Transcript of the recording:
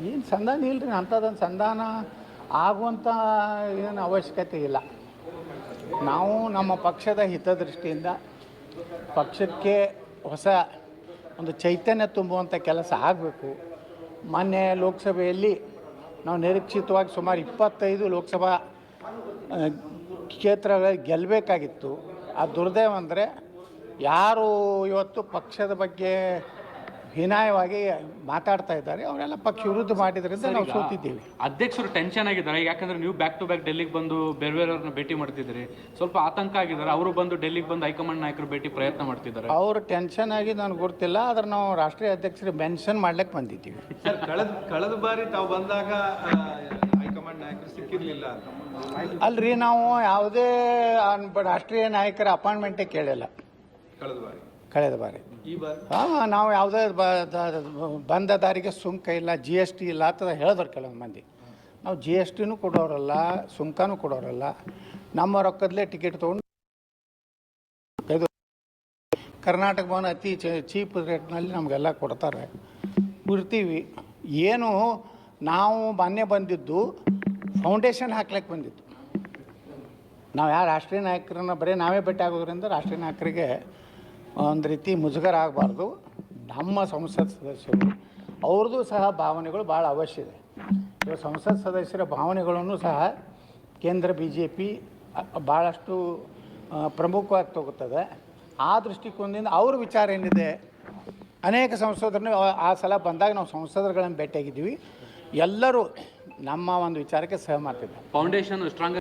ಏನು ಸಂಧಾನ ಇಲ್ಲ ರೀ, ಅಂಥದ್ದೊಂದು ಸಂಧಾನ ಆಗುವಂಥ ಏನು ಅವಶ್ಯಕತೆ ಇಲ್ಲ. ನಾವು ನಮ್ಮ ಪಕ್ಷದ ಹಿತದೃಷ್ಟಿಯಿಂದ ಪಕ್ಷಕ್ಕೆ ಹೊಸ ಒಂದು ಚೈತನ್ಯ ತುಂಬುವಂಥ ಕೆಲಸ ಆಗಬೇಕು. ಮೊನ್ನೆ ಲೋಕಸಭೆಯಲ್ಲಿ ನಾವು ನಿರೀಕ್ಷಿತವಾಗಿ ಸುಮಾರು 25 ಲೋಕಸಭಾ ಕ್ಷೇತ್ರಗಳಲ್ಲಿ ಗೆಲ್ಲಬೇಕಾಗಿತ್ತು. ಆ ದುರ್ದೈವ ಅಂದರೆ ಯಾರು ಇವತ್ತು ಪಕ್ಷದ ಬಗ್ಗೆ ಹೀನಾಯವಾಗಿ ಮಾತಾಡ್ತಾ ಇದ್ದಾರೆ ಅವರೆಲ್ಲ ಪಕ್ಷ ವಿರುದ್ಧ ಮಾಡಿದ್ರಿಂದ ನಾವು ಸೋತಿದ್ದೀವಿ. ಅಧ್ಯಕ್ಷರು ಟೆನ್ಷನ್ ಆಗಿದ್ದಾರೆ, ಯಾಕಂದ್ರೆ ನೀವು ಬ್ಯಾಕ್ ಟು ಬ್ಯಾಕ್ ಡೆಲ್ಲಿಗೆ ಬಂದು ಬೇರೆ ಬೇರೆಯವ್ರನ್ನ ಭೇಟಿ ಮಾಡ್ತಿದ್ದೀರಿ, ಸ್ವಲ್ಪ ಆತಂಕ ಆಗಿದ್ದಾರೆ. ಅವರು ಬಂದು ಡೆಲ್ಲಿಗೆ ಬಂದು ಹೈಕಮಾಂಡ್ ನಾಯಕರು ಭೇಟಿ ಪ್ರಯತ್ನ ಮಾಡ್ತಿದ್ದಾರೆ. ಅವರು ಟೆನ್ಷನ್ ಆಗಿ ನನಗೆ ಗೊತ್ತಿಲ್ಲ, ಆದ್ರೆ ನಾವು ರಾಷ್ಟ್ರೀಯ ಅಧ್ಯಕ್ಷರಿಗೆ ಮೆನ್ಷನ್ ಮಾಡ್ಲಿಕ್ಕೆ ಬಂದಿದ್ದೀವಿ. ಸರ್, ಕಳೆದ ಬಾರಿ ತಾವು ಬಂದಾಗ ಹೈಕಮಾಂಡ್ ನಾಯಕರು ಸಿಕ್ಕಿರಲಿಲ್ಲ. ಅಲ್ರಿ, ನಾವು ಯಾವುದೇ ರಾಷ್ಟ್ರೀಯ ನಾಯಕರ ಅಪಾಯಿಂಟ್ಮೆಂಟೇ ಕೇಳಿಲ್ಲ ಕಳೆದ ಬಾರಿ. ಈ ಬಾರಿ ನಾವು ಯಾವುದೇ ಬಂದ ದಾರಿಗೆ ಸುಂಕ ಇಲ್ಲ, GST ಇಲ್ಲ ಅಂತ ಹೇಳಿದ್ರು ಕೆಲವೊಂದು ಮಂದಿ. ನಾವು GSTನೂ ಕೊಡೋರಲ್ಲ, ಸುಂಕನೂ ಕೊಡೋರಲ್ಲ, ನಮ್ಮ ರೊಕ್ಕದಲ್ಲೇ ಟಿಕೆಟ್ ತೊಗೊಂಡು ಕರ್ನಾಟಕ ಭವನ ಅತಿ ಚೀಪ್ ರೇಟ್ನಲ್ಲಿ ನಮಗೆಲ್ಲ ಕೊಡ್ತಾರೆ, ಇರ್ತೀವಿ. ಏನು ನಾವು ಮೊನ್ನೆ ಬಂದಿದ್ದು ಫೌಂಡೇಶನ್ ಹಾಕ್ಲಿಕ್ಕೆ ಬಂದಿದ್ದು. ನಾವು ಯಾರು ರಾಷ್ಟ್ರೀಯ ನಾಯಕರನ್ನ ಬರೀ ನಾವೇ ಭೇಟಿ ಆಗೋದ್ರಿಂದ ರಾಷ್ಟ್ರೀಯ ನಾಯಕರಿಗೆ ಒಂದು ರೀತಿ ಮುಜುಗರ ಆಗಬಾರ್ದು. ನಮ್ಮ ಸಂಸತ್ ಸದಸ್ಯರು ಅವ್ರದ್ದು ಸಹ ಭಾವನೆಗಳು ಭಾಳ ಅವಶ್ಯ ಇದೆ. ಇವಾಗ ಸಂಸತ್ ಸದಸ್ಯರ ಭಾವನೆಗಳನ್ನು ಸಹ ಕೇಂದ್ರ BJP ಭಾಳಷ್ಟು ಪ್ರಮುಖವಾಗಿ ತಗೋತದೆ. ಆ ದೃಷ್ಟಿಕೋನದಿಂದ ಅವ್ರ ವಿಚಾರ ಏನಿದೆ, ಅನೇಕ ಸಂಸದರನ್ನು ಆ ಸಲ ಬಂದಾಗ ನಾವು ಸಂಸದರುಗಳನ್ನು ಭೇಟಿಯಾಗಿದ್ದೀವಿ. ಎಲ್ಲರೂ ನಮ್ಮ ಒಂದು ವಿಚಾರಕ್ಕೆ ಸಹಮತ ಇದೆ. Foundation strong